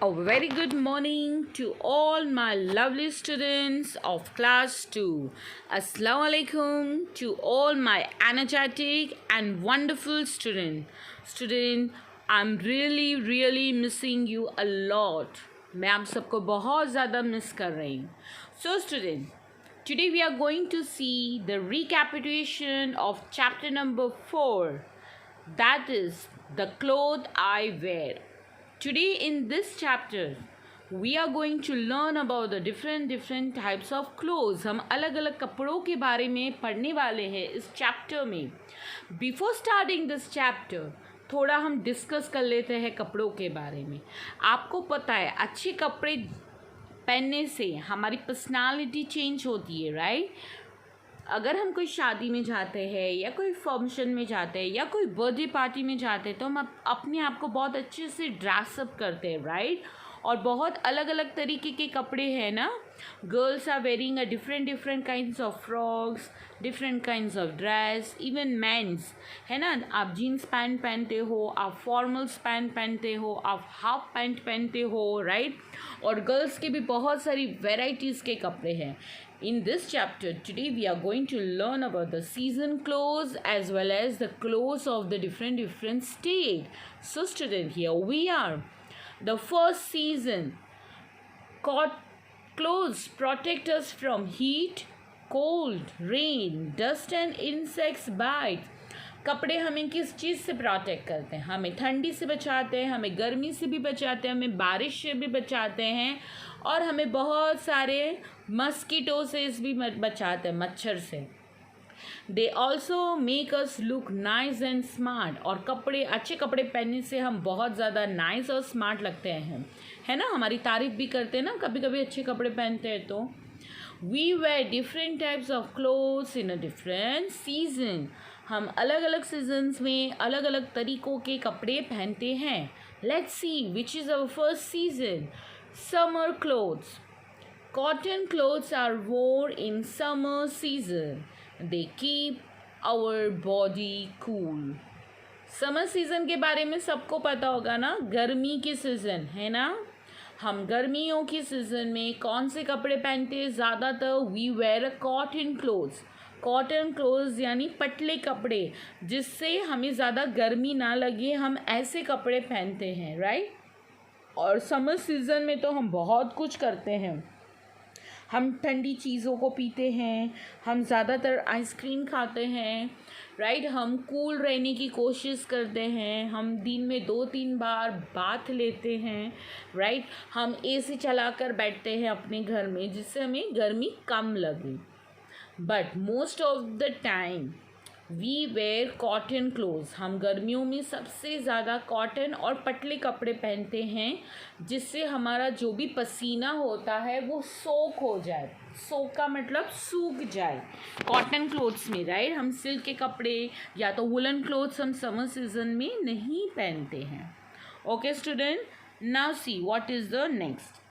A very good morning to all my lovely students of class 2. Assalamu alaikum to all my energetic and wonderful student, I'm really missing you a lot. मैं आप सबको बहुत ज़्यादा miss कर रही हूँ. So student, today we are going to see the recapitulation of chapter number 4. That is the clothes I wear. Today in this chapter we are going to learn about the different types of clothes. हम अलग अलग कपड़ों के बारे में पढ़ने वाले हैं इस चैप्टर में. Before starting this chapter थोड़ा हम डिस्कस कर लेते हैं कपड़ों के बारे में. आपको पता है अच्छे कपड़े पहनने से हमारी पर्सनालिटी चेंज होती है, राइट? अगर हम कोई शादी में जाते हैं या कोई फंक्शन में जाते हैं या कोई बर्थडे पार्टी में जाते हैं तो हम अपने आप को बहुत अच्छे से ड्रेसअप करते हैं, राइट? और बहुत अलग अलग तरीके के कपड़े हैं ना. Girls are wearing a different kinds of frocks, different kinds of dress. Even men's है ना, आप जीन्स पैंट पहनते हो, आप फॉर्मल्स पैंट पहनते हो, आप हाफ पैंट पहनते हो, राइट? और गर्ल्स के भी बहुत सारी वेराइटीज़ के कपड़े हैं. In this chapter, today we are going to learn about the season clothes as well as the clothes of the different state. So student, here we are. The first season, clothes protect us from heat, cold, rain, dust and insects bite. कपड़े हमें किस चीज़ से protect करते हैं? हमें ठंडी से बचाते हैं, हमें गर्मी से भी बचाते हैं, हमें बारिश से भी बचाते हैं और हमें बहुत सारे मस्कीटो से भी बचाते हैं, मच्छर से. They also make us look nice and smart. और अच्छे कपड़े पहनने से हम बहुत ज़्यादा नाइस और स्मार्ट लगते हैं, है ना? हमारी तारीफ भी करते हैं ना कभी कभी अच्छे कपड़े पहनते हैं तो. We wear different types of clothes in a different season. हम अलग अलग सीजन्स में अलग अलग तरीक़ों के कपड़े पहनते हैं. Let's see which is our first season. Summer clothes. Cotton clothes are worn in summer season. They keep our body cool. Summer season के बारे में सबको पता होगा ना, गर्मी की सीज़न है ना. हम गर्मियों की सीज़न में कौन से कपड़े पहनते हैं? ज़्यादातर we wear cotton clothes. Cotton clothes यानी पतले कपड़े, जिससे हमें ज़्यादा गर्मी ना लगे, हम ऐसे कपड़े पहनते हैं, राइट? और समर सीज़न में तो हम बहुत कुछ करते हैं. हम ठंडी चीज़ों को पीते हैं, हम ज़्यादातर आइसक्रीम खाते हैं, राइट? हम कूल रहने की कोशिश करते हैं, हम दिन में 2-3 बार बाथ लेते हैं, राइट? हम एसी चलाकर बैठते हैं अपने घर में जिससे हमें गर्मी कम लगे. But most of the time we wear cotton clothes. हम गर्मियों में सबसे ज़्यादा कॉटन और पतले कपड़े पहनते हैं जिससे हमारा जो भी पसीना होता है वो सोक हो जाए. सोक का मतलब सूख जाए कॉटन क्लोथ्स में, राइट? हम सिल्क के कपड़े या तो वुलन क्लोथ्स हम समर सीजन में नहीं पहनते हैं. Okay student, now see what is the next.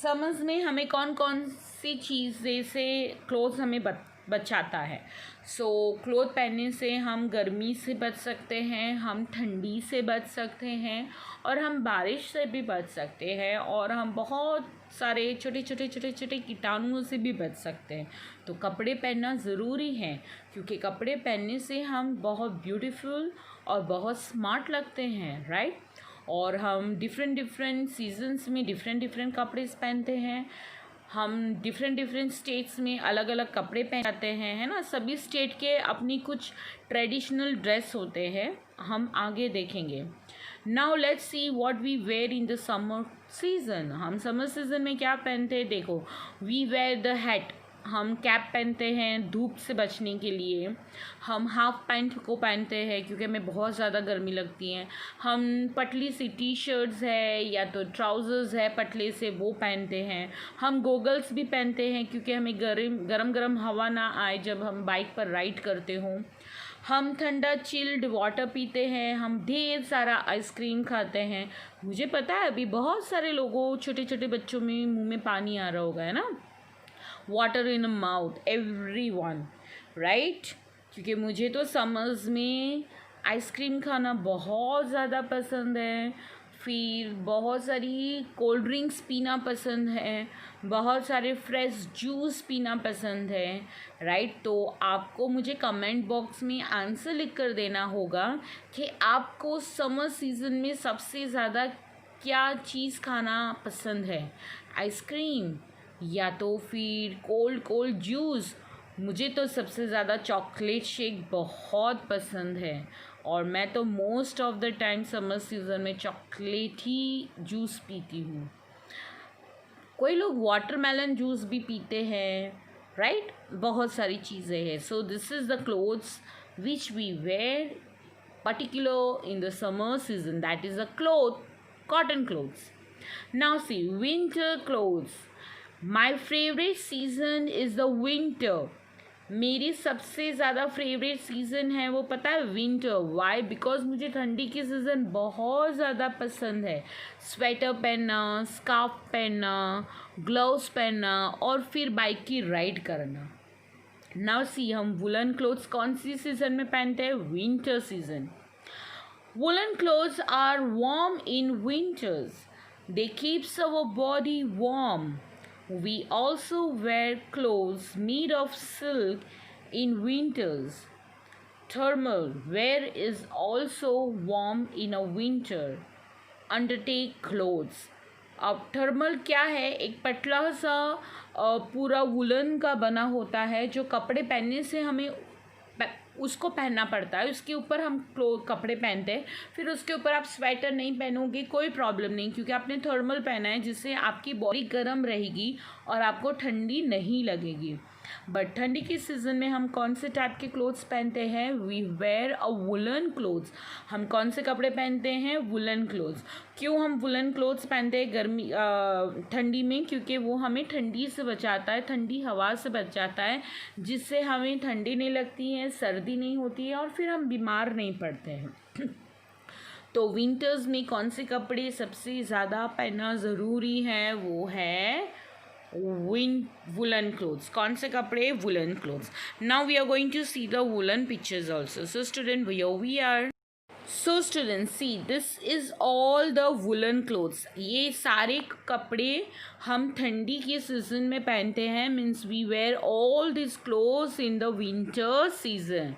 Summers में हमें कौन कौन सी चीज़ें से क्लोथ्स हमें बचाता है? सो क्लोथ पहनने से हम गर्मी से बच सकते हैं, हम ठंडी से बच सकते हैं और हम बारिश से भी बच सकते हैं और हम बहुत सारे छोटे कीटाणुओं से भी बच सकते हैं. तो कपड़े पहनना ज़रूरी है क्योंकि कपड़े पहनने से हम बहुत ब्यूटीफुल और बहुत स्मार्ट लगते हैं, राइट? और हम डिफरेंट सीजन्स में डिफरेंट कपड़े पहनते हैं. हम डिफरेंट स्टेट्स में अलग अलग कपड़े पहनते हैं, है ना? सभी स्टेट के अपनी कुछ ट्रेडिशनल ड्रेस होते हैं, हम आगे देखेंगे. Now let's see what we wear in the summer season. हम समर सीज़न में क्या पहनते हैं? देखो, वी वेयर द हैट. हम कैप पहनते हैं धूप से बचने के लिए. हम हाफ पैंट को पहनते हैं क्योंकि हमें बहुत ज़्यादा गर्मी लगती है. हम पतली सी टी शर्ट्स है या तो ट्राउज़र्स है पतले से, वो पहनते हैं. हम गोगल्स भी पहनते हैं क्योंकि हमें गरम हवा ना आए जब हम बाइक पर राइड करते हों. हम ठंडा चिल्ड वाटर पीते हैं. हम ढेर सारा आइसक्रीम खाते हैं. मुझे पता है अभी बहुत सारे लोगों छोटे बच्चों में मुँह में पानी आ रहा होगा, है ना? Water in mouth everyone, right? क्योंकि मुझे तो समर्स में आइसक्रीम खाना बहुत ज़्यादा पसंद है. फिर बहुत सारी कोल्ड ड्रिंक्स पीना पसंद है, बहुत सारे फ्रेश जूस पीना पसंद है, राइट। तो आपको मुझे कमेंट बॉक्स में आंसर लिख कर देना होगा कि आपको समर सीज़न में सबसे ज़्यादा क्या चीज़ खाना पसंद है, आइसक्रीम या तो फिर कोल्ड कोल्ड जूस। मुझे तो सबसे ज़्यादा चॉकलेट शेक बहुत पसंद है और मैं तो most of the time summer season में चॉकलेट ही जूस पीती हूँ। कोई लोग वाटरमेलन जूस भी पीते हैं, राइट। बहुत सारी चीज़ें हैं। So this is the clothes which we wear particular in the summer season, that is a cloth, cotton clothes. Now see, winter clothes. My favorite season is the winter. मेरी सबसे ज़्यादा फेवरेट सीज़न है वो पता है winter. Y? Because मुझे ठंडी की सीज़न बहुत ज़्यादा पसंद है। स्वेटर पहनना, स्कार्फ पहनना, ग्लव्स पहनना और फिर बाइक की राइड करना। नाउ सी, हम वुलन क्लोथ्स कौन सी सीज़न में पहनते हैं? Winter season. Woolen clothes are warm in winters. They keeps our body warm. We also wear clothes made of silk in winters. Thermal wear is also warm in a winter. Undertake clothes. अब thermal क्या है? एक पतला सा पूरा woollen का बना होता है जो कपड़े पहनने से हमें उसको पहनना पड़ता है। उसके ऊपर हम कपड़े पहनते हैं, फिर उसके ऊपर आप स्वेटर नहीं पहनोगे कोई प्रॉब्लम नहीं, क्योंकि आपने थर्मल पहना है जिससे आपकी बॉडी गर्म रहेगी और आपको ठंडी नहीं लगेगी। बट ठंडी की सीज़न में हम कौन से टाइप के क्लोथ्स पहनते हैं? We wear a woollen clothes. हम कौन से कपड़े पहनते हैं? Woollen clothes. क्यों हम वुलन क्लोथ्स पहनते हैं ठंडी में? क्योंकि वो हमें ठंडी से बचाता है, ठंडी हवा से बचाता है, जिससे हमें ठंडी नहीं लगती है, सर्दी नहीं होती है और फिर हम बीमार नहीं पड़ते हैं। तो विंटर्स में कौन से कपड़े सबसे ज़्यादा पहनना ज़रूरी है? वो है woolen clothes. कौन से कपड़े? woolen clothes. Now we are going to see the woolen pictures also. So student, here we are. So students, see, this is all the woolen clothes. ये सारे कपड़े हम ठंडी के सीज़न में पहनते हैं, means we wear all these clothes in the winter season.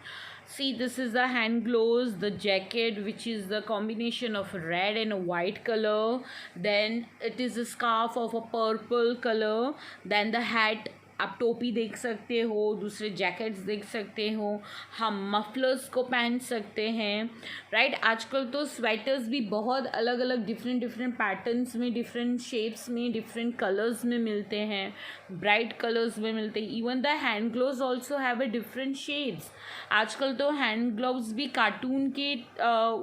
See, this is the hand gloves, the jacket which is the combination of red and white color, then it is a scarf of a purple color, then the hat, आप टोपी देख सकते हो, दूसरे jackets देख सकते हो, हम मफलर्स को पहन सकते हैं, राइट। आजकल तो स्वेटर्स भी बहुत अलग अलग डिफरेंट पैटर्न्स में, डिफरेंट शेप्स में, डिफरेंट कलर्स में मिलते हैं, ब्राइट कलर्स में मिलते हैं। Even the hand gloves also have a different shapes. आजकल तो हैंड ग्लोव्स भी कार्टून के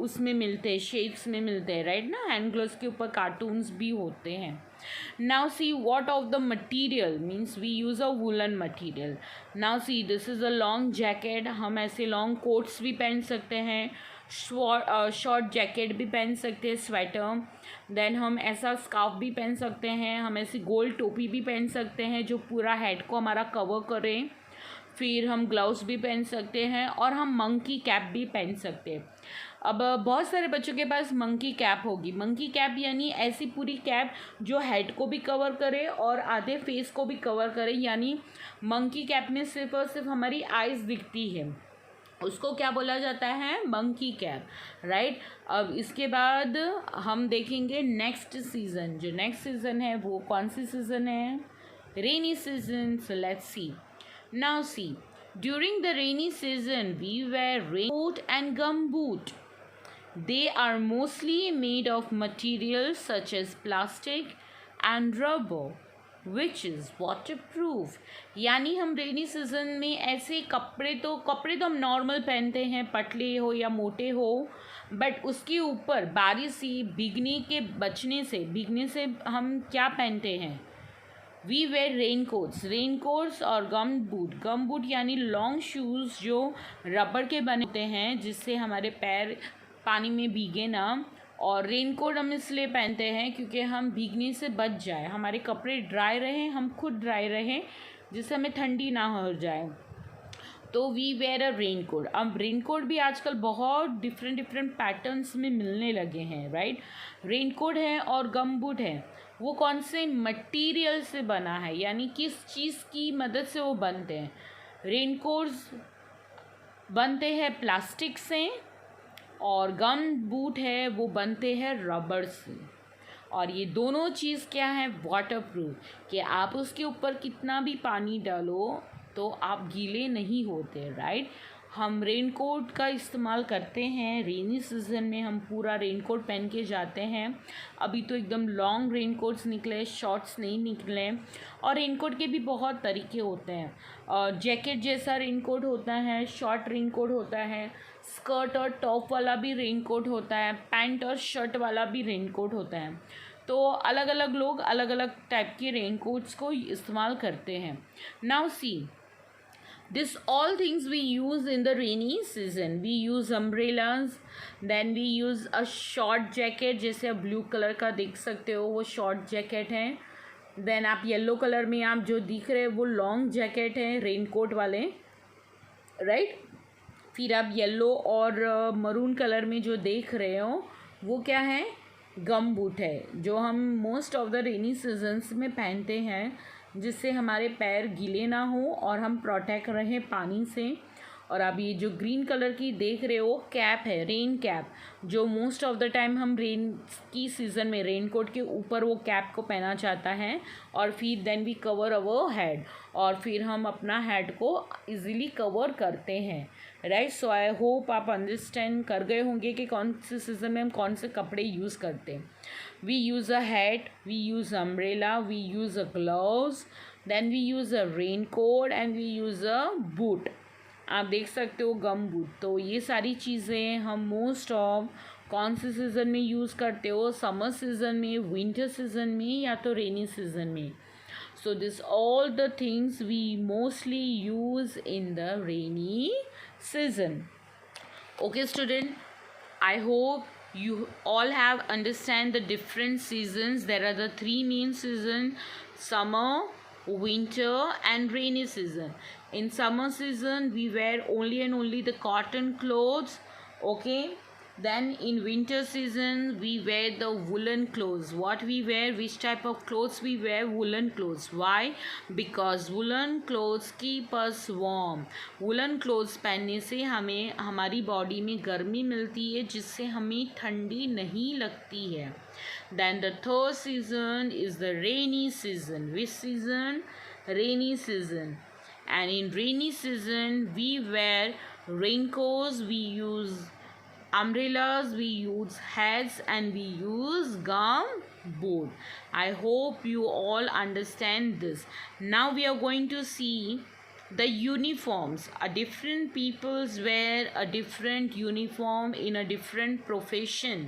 उसमें मिलते हैं, शेप्स में मिलते हैं, राइट ना। हैंड ग्लोव्स के ऊपर कार्टून्स भी होते हैं। Now see, what of the material? Means we use a woolen material. Now see, this is a long jacket. हम ऐसे long coats भी पहन सकते हैं, शॉर्ट जैकेट भी पहन सकते हैं, स्वेटर। देन हम ऐसा स्कार्फ भी पहन सकते हैं, हम ऐसी गोल टोपी भी पहन सकते हैं जो पूरा हेड को हमारा कवर करे। फिर हम ग्लव्स भी पहन सकते हैं और हम मंकी कैप भी पहन सकते हैं। अब बहुत सारे बच्चों के पास मंकी कैप होगी। मंकी कैप यानी ऐसी पूरी कैप जो हेड को भी कवर करे और आधे फेस को भी कवर करे, यानी मंकी कैप में सिर्फ और सिर्फ हमारी आइज़ दिखती है, उसको क्या बोला जाता है? Monkey cap, right. अब इसके बाद हम देखेंगे नेक्स्ट सीज़न। जो नेक्स्ट सीज़न है वो कौन सी सीज़न है? Rainy season. So let's see. Now see, during the rainy season we wear raincoat and gum boot. They are mostly made of materials such as plastic and rubber, which is waterproof. यानी हम rainy season में ऐसे कपड़े तो हम normal पहनते हैं, पतले हो या मोटे हो, बट उसके ऊपर बारिश से भीगने से हम क्या पहनते हैं? वी वेयर रेनकोट्स और गम बूट यानी लॉन्ग शूज़ जो रबड़ के बने होते हैं, जिससे हमारे पैर पानी में भीगे ना। और रेनकोट हम इसलिए पहनते हैं क्योंकि हम भीगने से बच जाए, हमारे कपड़े ड्राई रहें, हम खुद ड्राई रहें, जिससे हमें ठंडी ना हो जाए। तो we wear a rain coat. अब रेन कोट भी आजकल बहुत डिफरेंट डिफरेंट पैटर्न्स में मिलने लगे हैं, राइट। रेन कोट है और गम बूट है, वो कौन से मटेरियल से बना है, यानी किस चीज़ की मदद से वो बनते हैं। रेन कोट्स बनते हैं प्लास्टिक से, और गम बूट है वो बनते हैं रबर से। और ये दोनों चीज़ क्या है, वाटर प्रूफ, कि आप उसके ऊपर कितना भी पानी डालो तो आप गीले नहीं होते, राइट। हम रेन कोट का इस्तेमाल करते हैं रेनी सीज़न में, हम पूरा रेन कोट पहन के जाते हैं। अभी तो एकदम लॉन्ग रेन कोट्स निकले, शॉर्ट्स नहीं निकले। और रेन कोट के भी बहुत तरीके होते हैं, और जैकेट जैसा रेन कोट होता है, शॉर्ट रेन कोट होता है, स्कर्ट और टॉप वाला भी रेन कोट होता है, पैंट और शर्ट वाला भी रेन कोट होता है। तो अलग अलग लोग अलग अलग टाइप के रेन कोट्स को इस्तेमाल करते हैं। Now see, this all things we use in the rainy season. We use umbrellas, then we use a short jacket, जैसे ब्लू कलर का देख सकते हो वो शॉर्ट जैकेट है। देन आप येलो कलर में आप जो दिख रहे हैं वो लॉन्ग जैकेट है रेन कोट वाले, राइट। फिर आप येलो और मरून कलर में जो देख रहे हो वो क्या है, गम बूट है, जो हम most of the rainy seasons में पहनते हैं, जिससे हमारे पैर गीले ना हो और हम प्रोटेक्ट रहें पानी से। और अब ये जो ग्रीन कलर की देख रहे हो कैप है, रेन कैप, जो मोस्ट ऑफ द टाइम हम रेन की सीज़न में रेन कोट के ऊपर वो कैप को पहना जाता है। और फिर then we cover our head, और फिर हम अपना हेड को इजीली कवर करते हैं, राइट। सो आई होप आप अंडरस्टैंड कर गए होंगे कि कौन से सीज़न में हम कौन से कपड़े यूज़ करते हैं। We use a hat, we use umbrella, we use a gloves, then we use a rain coat and we use a boot. आप देख सकते हो गम बूट। तो ये सारी चीज़ें हम मोस्ट ऑफ कौन से सीज़न में यूज़ करते हो, समर सीज़न में, विंटर सीज़न में, या तो रेनी सीज़न में। So this all the things we mostly use in the rainy season. Okay student, I hope you all have understand the different seasons. There are the three main seasons: summer, winter and rainy season. In summer season we wear only and only the cotton clothes, okay. Then in winter season we wear the woolen clothes. What we wear, which type of clothes we wear? Woolen clothes. Why? Because woolen clothes keep us warm. Woolen clothes पहनने से हमें हमारी body में गर्मी मिलती है, जिससे हमें ठंडी नहीं लगती है। Then the third season is the rainy season. Which season? Rainy season. And in rainy season we wear raincoats, we use umbrellas, we use hats, and we use gum boot. I hope you all understand this. Now we are going to see the uniforms. A different peoples wear a different uniform in a different profession,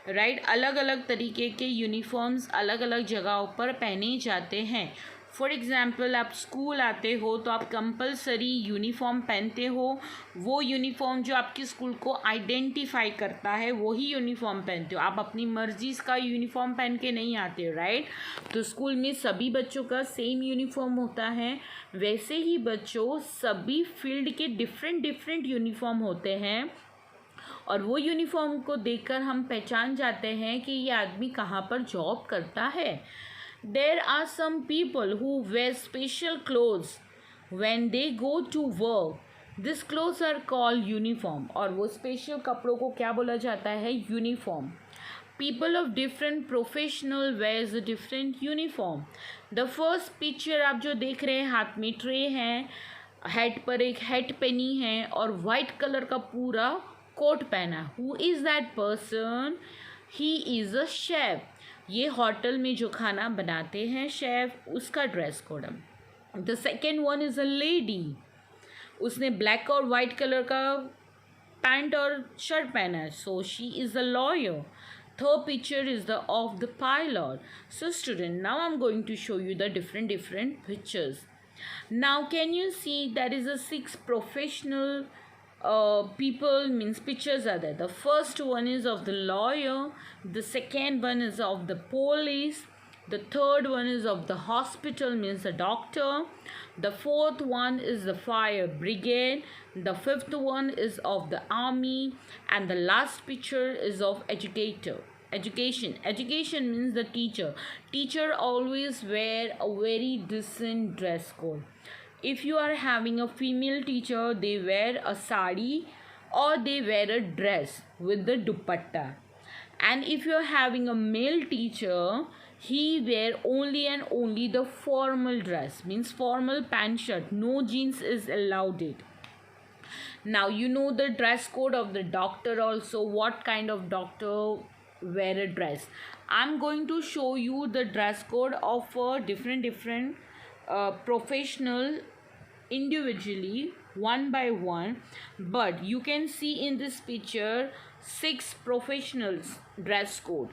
right. अलग अलग तरीके के uniforms अलग अलग जगहों पर पहने जाते हैं। फॉर एग्ज़ाम्पल, आप स्कूल आते हो तो आप कंपलसरी यूनिफॉर्म पहनते हो। वो यूनिफॉर्म जो आपके स्कूल को आइडेंटिफाई करता है वही यूनिफॉर्म पहनते हो। आप अपनी मर्ज़ी का यूनिफॉर्म पहन के नहीं आते, राइट। तो स्कूल में सभी बच्चों का सेम यूनिफॉर्म होता है, वैसे ही बच्चों सभी फील्ड के डिफरेंट डिफरेंट यूनिफॉर्म होते हैं, और वो यूनिफॉर्म को देखकर हम पहचान जाते हैं कि ये आदमी कहाँ पर जॉब करता है। There are some people who wear special clothes when they go to work. These clothes are called uniform. और वो स्पेशल कपड़ों को क्या बोला जाता है? Uniform. People of different professional wears a different uniform. The first picture आप जो देख रहे हैं, हाथ में ट्रे है, हेड पर एक हेड पहनी है और वाइट कलर का पूरा कोट पहना। Who is that person? He is a chef. ये होटल में जो खाना बनाते हैं शेफ, उसका ड्रेस कोड है। The second one is a lady, उसने ब्लैक और वाइट कलर का पैंट और शर्ट पहना है, so she is a lawyer. Third picture is the of the pilot. So student, now I'm going to show you the different pictures. Now can you see there is a 6 professional people, means pictures are there. The first one is of the lawyer, the second one is of the police, The third one is of the hospital, means the doctor. The fourth one is the fire brigade. The fifth one is of the army. And the last picture is of educator. Education means the teacher always wear a very decent dress code. If you are having a female teacher, they wear a sari or they wear a dress with the dupatta. And if you're having a male teacher, he wear only and only the formal dress, means formal pant shirt, no jeans is allowed it. Now you know the dress code of the doctor also, what kind of doctor wear a dress. I'm going to show you the dress code of different professional individually one by one, but you can see in this picture 6 professionals dress code: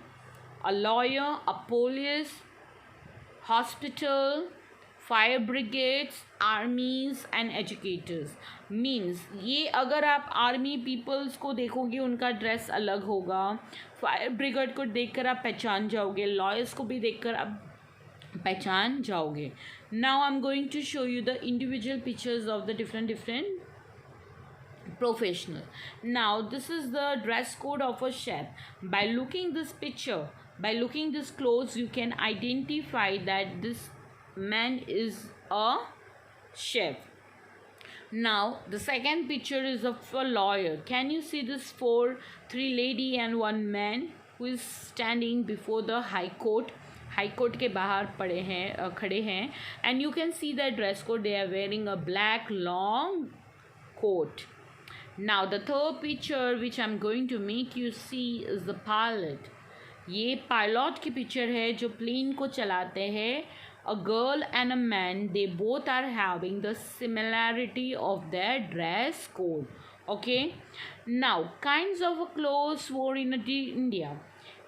a lawyer, a police, hospital, fire brigades, आर्मीज and educators. Means ये अगर आप army peoples को देखोगे उनका dress अलग होगा, fire brigade को देखकर आप पहचान जाओगे, लॉयर्स को भी देखकर आप पहचान जाओगे. Now I am going to show you the individual pictures of the different professional. Now this is the dress code of a chef. By looking this picture, by looking this clothes, you can identify that this man is a chef. Now the second picture is of a lawyer. Can you see this 3 lady and 1 man who is standing before the high court? High court के बाहर खड़े हैं. And you can see the dress code, they are wearing a black long coat. Now the third picture which I am going to make you see is the pilot. ये pilot की picture है जो plane को चलाते हैं. A girl and a man, they both are having the similarity of their dress code. Okay. Now kinds of clothes worn in India.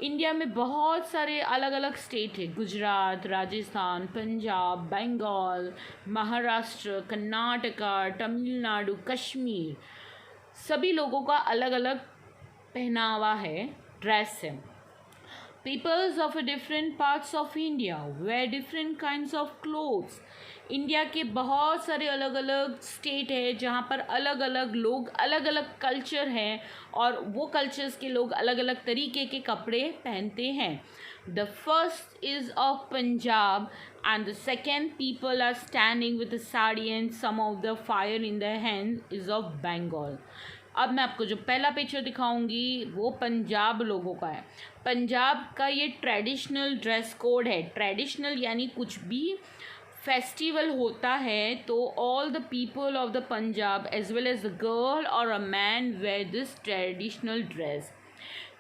India में बहुत सारे अलग अलग स्टेट है. गुजरात, राजस्थान, पंजाब, बंगाल, महाराष्ट्र, कर्नाटका, तमिलनाडु, कश्मीर, सभी लोगों का अलग अलग पहनावा है, ड्रेस है. Peoples of different parts of India wear different kinds of clothes. India के बहुत सारे अलग अलग स्टेट है जहाँ पर अलग अलग लोग, अलग अलग कल्चर हैं और वो कल्चर्स के लोग अलग अलग तरीके के कपड़े पहनते हैं. The first is of Punjab and the second people are standing with sari and some of the fire in the hand is of Bengal. अब मैं आपको जो पहला पिक्चर दिखाऊंगी वो पंजाब लोगों का है. पंजाब का ये ट्रेडिशनल ड्रेस कोड है. ट्रेडिशनल यानी कुछ भी फेस्टिवल होता है तो all the people of the Punjab as well as the girl और a man wear this traditional dress.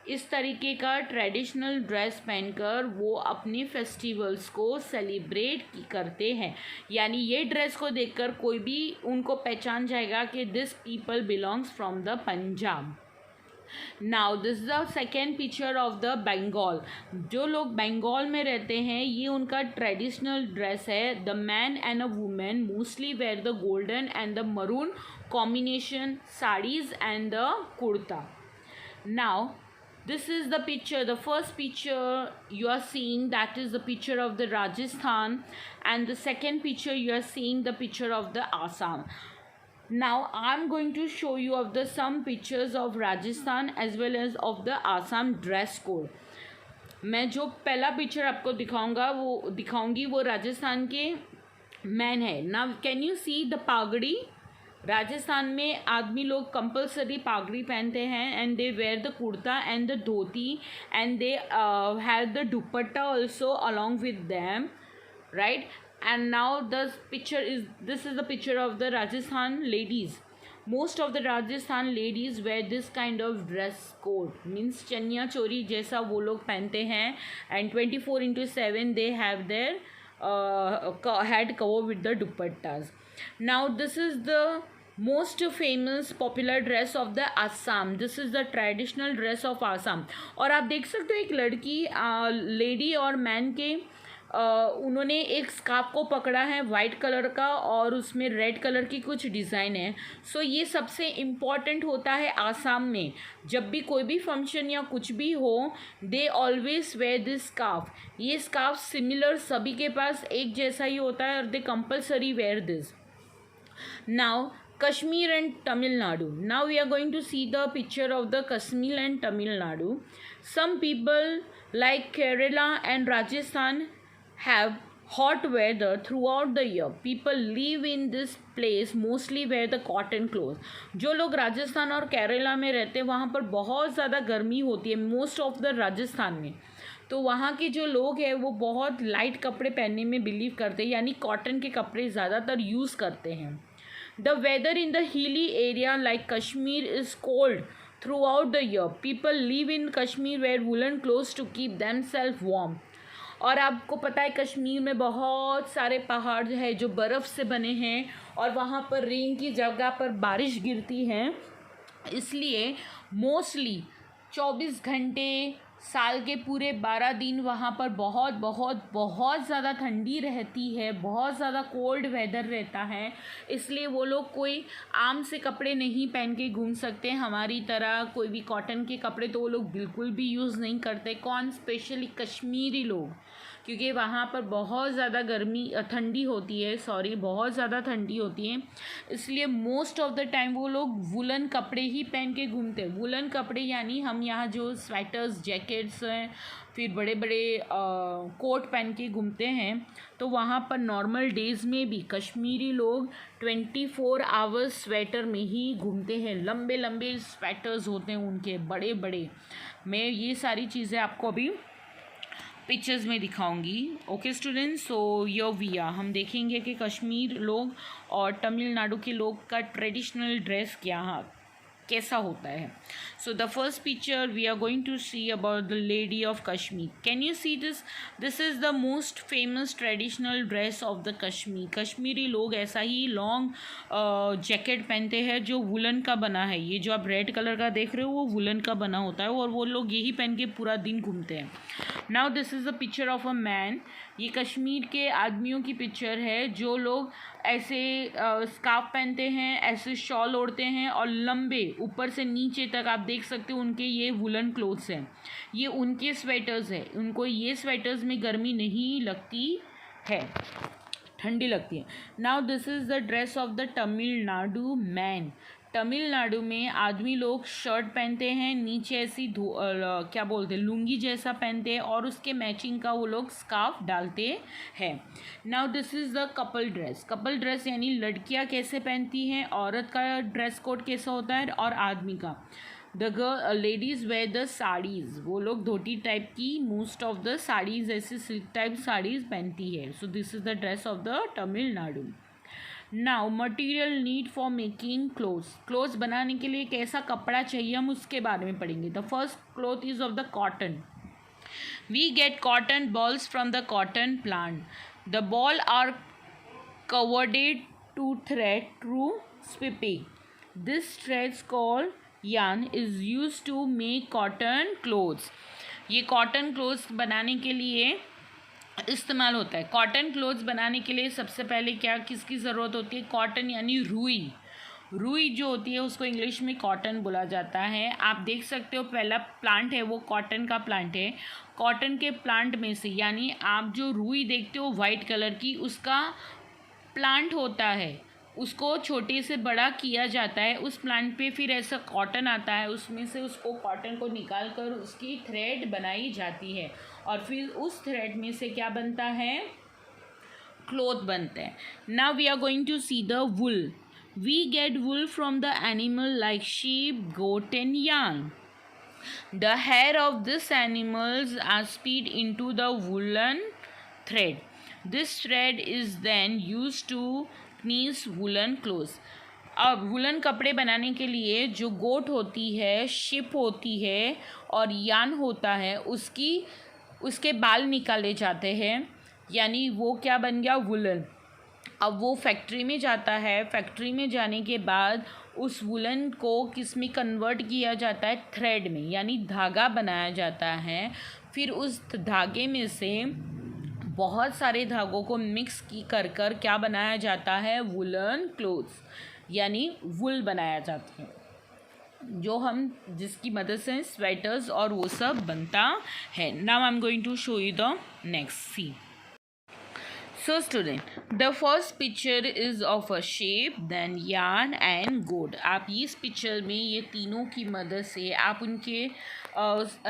इस तरीके का ट्रेडिशनल ड्रेस पहनकर वो अपने फेस्टिवल्स को सेलिब्रेट करते हैं. यानी ये ड्रेस को देखकर कोई भी उनको पहचान जाएगा कि this people belongs from the Punjab. Now this is the second picture of the Bengal. जो लोग बंगाल में रहते हैं ये उनका ट्रेडिशनल ड्रेस है. The man and a women mostly wear the golden and the maroon combination saris and the kurta. Now this is the picture, the first picture you are seeing, that is the picture of the Rajasthan, and the second picture you are seeing the picture of the Assam. Now I'm going to show you of the some pictures of Rajasthan as well as of the Assam dress code. मैं जो पहला picture आपको दिखाऊंगी वो राजस्थान के man है. Now can you see the pagdi? Rajasthan में आदमी लोग कंपलसरी पागड़ी पहनते हैं and they wear the kurta and the dhoti and they have the dupatta also along with them, right. And now this is the picture of the Rajasthan ladies. Most of the Rajasthan ladies wear this kind of dress code, means चनिया चोरी जैसा वो लोग पहनते हैं and 24/7 they have their head cover with the dupattas. Now this is the most famous popular dress of the Assam. This is the traditional dress of Assam. और आप देख सकते हो एक लड़की लेडी और मैन के उन्होंने एक स्कार्फ को पकड़ा है वाइट कलर का और उसमें रेड कलर की कुछ डिज़ाइन है। सो ये सबसे इम्पॉर्टेंट होता है आसाम में, जब भी कोई भी फंक्शन या कुछ भी हो, they always wear this scarf. ये स्कार्फ सिमिलर सभी के पास एक जैसा ही होता है और they compulsory wear this. Now Kashmir and Tamil Nadu. Now we are going to see the picture of the Kashmir and Tamil Nadu. Some people like Kerala and Rajasthan have hot weather throughout the year. People live in this place mostly wear the cotton clothes. जो लोग राजस्थान और केरला में रहते हैं वहाँ पर बहुत ज़्यादा गर्मी होती है मोस्ट ऑफ द राजस्थान में, तो वहाँ के जो लोग हैं वो बहुत लाइट कपड़े पहनने में बिलीव करते हैं, यानी कॉटन के कपड़े ज़्यादातर यूज़ करते हैं। The weather in the hilly area like Kashmir is cold throughout the year. People live in Kashmir wear woolen clothes to keep themselves warm. और आपको पता है कश्मीर में बहुत सारे पहाड़ है जो बर्फ़ से बने हैं और वहाँ पर रेन की जगह पर बारिश गिरती है, इसलिए मोस्टली 24 घंटे साल के पूरे 12 दिन वहाँ पर बहुत बहुत बहुत ज़्यादा ठंडी रहती है, बहुत ज़्यादा कोल्ड वेदर रहता है, इसलिए वो लोग कोई आम से कपड़े नहीं पहन के घूम सकते हमारी तरह, कोई भी कॉटन के कपड़े तो वो लोग बिल्कुल भी यूज़ नहीं करते। कौन? स्पेशली कश्मीरी लोग, क्योंकि वहाँ पर बहुत ज़्यादा ठंडी होती है, बहुत ज़्यादा ठंडी होती है, इसलिए मोस्ट ऑफ द टाइम वो लोग वुलन कपड़े ही पहन के घूमते हैं। वुलन कपड़े यानी हम यहाँ जो स्वेटर्स जैकेट्स हैं फिर बड़े बड़े कोट पहन के घूमते हैं, तो वहाँ पर नॉर्मल डेज़ में भी कश्मीरी लोग 24 आवर्स स्वेटर में ही घूमते हैं। लंबे लंबे स्वेटर्स होते हैं उनके बड़े बड़े। मैं ये सारी चीज़ें आपको अभी पिक्चर्स में दिखाऊंगी। ओके स्टूडेंट्स, सो यो विया हम देखेंगे कि कश्मीर लोग और तमिलनाडु के लोग का ट्रेडिशनल ड्रेस कैसा होता है। So the first picture we are going to see about the lady of Kashmir. Can you see this is the most famous traditional dress of the Kashmir. Kashmiri लोग ऐसा ही लॉन्ग जैकेट पहनते हैं जो वुलन का बना है। ये जो आप रेड कलर का देख रहे हो वो वुलन का बना होता है और वो लोग यही पहन के पूरा दिन घूमते हैं। Now this is the picture of a man. ये कश्मीर के आदमियों की पिक्चर है जो लोग ऐसे स्कार्फ पहनते हैं, ऐसे शॉल ओढ़ते हैं और लंबे ऊपर से नीचे तक आप देख सकते हो उनके ये वुलन क्लोथ्स हैं, ये उनके स्वेटर्स हैं। उनको ये स्वेटर्स में गर्मी नहीं लगती है, ठंडी लगती है। Now this is the dress of the Tamil Nadu man. Tamil Nadu में आदमी लोग शर्ट पहनते हैं, नीचे ऐसी क्या बोलते हैं लुंगी जैसा पहनते हैं और उसके मैचिंग का वो लोग स्कार्फ डालते हैं। Now this is the couple dress. Couple dress यानी लड़कियां कैसे पहनती हैं, औरत का ड्रेस कोड कैसा होता है और आदमी का। The ladies where the saris, वो लोग धोती टाइप की मोस्ट ऑफ द साड़ीज़ ऐसे सिल्क टाइप साड़ीज़ पहनती है। सो this is the dress of the Tamil Nadu. Now material need for making clothes बनाने के लिए कैसा कपड़ा चाहिए हम उसके बारे में पढ़ेंगे। The first cloth is of the cotton. We get cotton balls from the cotton plant. The ball are converted to thread through spinning. This threads called yarn is use to make cotton clothes. ये cotton clothes बनाने के लिए इस्तेमाल होता है। Cotton clothes बनाने के लिए सबसे पहले किसकी ज़रूरत होती है? कॉटन यानी रुई। रुई जो होती है उसको इंग्लिश में कॉटन बोला जाता है। आप देख सकते हो पहला प्लांट है वो कॉटन का प्लांट है। कॉटन के प्लांट में से यानी आप जो रुई देखते हो वाइट कलर की, उसका प्लांट होता है, उसको छोटे से बड़ा किया जाता है। उस प्लांट पे फिर ऐसा कॉटन आता है, उसमें से उसको कॉटन को निकाल कर उसकी थ्रेड बनाई जाती है और फिर उस थ्रेड में से क्या बनता है? क्लॉथ बनते हैं। Now we are going to see the wool. We get wool from the animal like sheep, goat and yarn. The hair of this animals are speed into the woollen thread. This thread is then used to knit woollen clothes. अब woollen कपड़े बनाने के लिए जो गोट होती है, ship होती है और यान होता है, उसके बाल निकाले जाते हैं, यानी वो क्या बन गया? वुलन। अब वो फैक्ट्री में जाता है। फैक्ट्री में जाने के बाद उस वुलन को किस में कन्वर्ट किया जाता है? थ्रेड में, यानी धागा बनाया जाता है। फिर उस धागे में से बहुत सारे धागों को मिक्स कर कर क्या बनाया जाता है, वुलन क्लोथ्स यानी वुल बनाया जाता है, जो हम जिसकी मदद से स्वेटर्स और वो सब बनता है. Now I am going to show you the next. See. So student, the first picture is of a sheep, then yarn and goat. आप इस पिक्चर में ये तीनों की मदद से आप उनके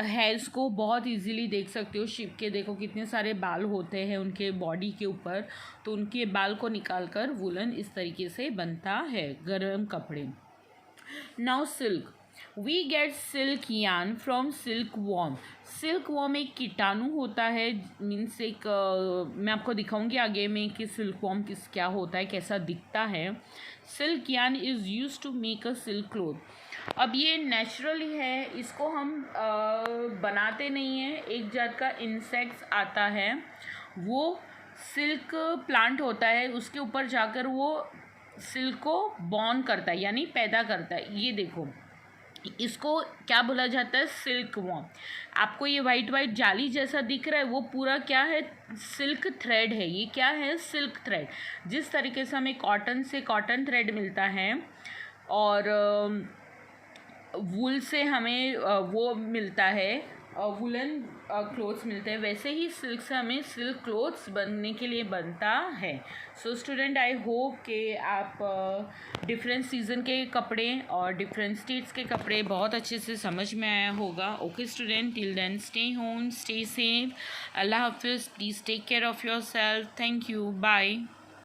हेयर्स को बहुत इजीली देख सकते हो. शिप के देखो कितने सारे बाल होते हैं उनके बॉडी के ऊपर, तो उनके बाल को निकाल कर वुलन इस तरीके से बनता है गर्म कपड़े. Now silk. We get silk yarn from silkworm. Silkworm एक कीटाणु होता है, मीन्स एक मैं आपको दिखाऊंगी आगे में कि सिल्क वॉर्म क्या होता है, कैसा दिखता है. Silk yarn is use to make a silk cloth. अब ये नेचुरली है, इसको हम बनाते नहीं हैं. एक जात का इंसेक्ट्स आता है, वो सिल्क प्लांट होता है, उसके ऊपर जाकर वो सिल्क को बॉर्न करता है यानी पैदा करता है. ये देखो, इसको क्या बोला जाता है, सिल्क वॉर्म. आपको ये वाइट वाइट जाली जैसा दिख रहा है, वो पूरा क्या है, सिल्क थ्रेड है. ये क्या है, सिल्क थ्रेड. जिस तरीके से हमें कॉटन से कॉटन थ्रेड मिलता है और वूल से हमें वो मिलता है, वुलन क्लोथ्स मिलते हैं, वैसे ही सिल्क से हमें सिल्क क्लोथ्स बनने के लिए बनता है. सो स्टूडेंट, आई होप कि आप डिफरेंट सीज़न के कपड़े और डिफरेंट स्टेट्स के कपड़े बहुत अच्छे से समझ में आया होगा. Okay student, till then stay home, stay safe. अल्लाह हाफिज़. Please take care of yourself. Thank you. Bye.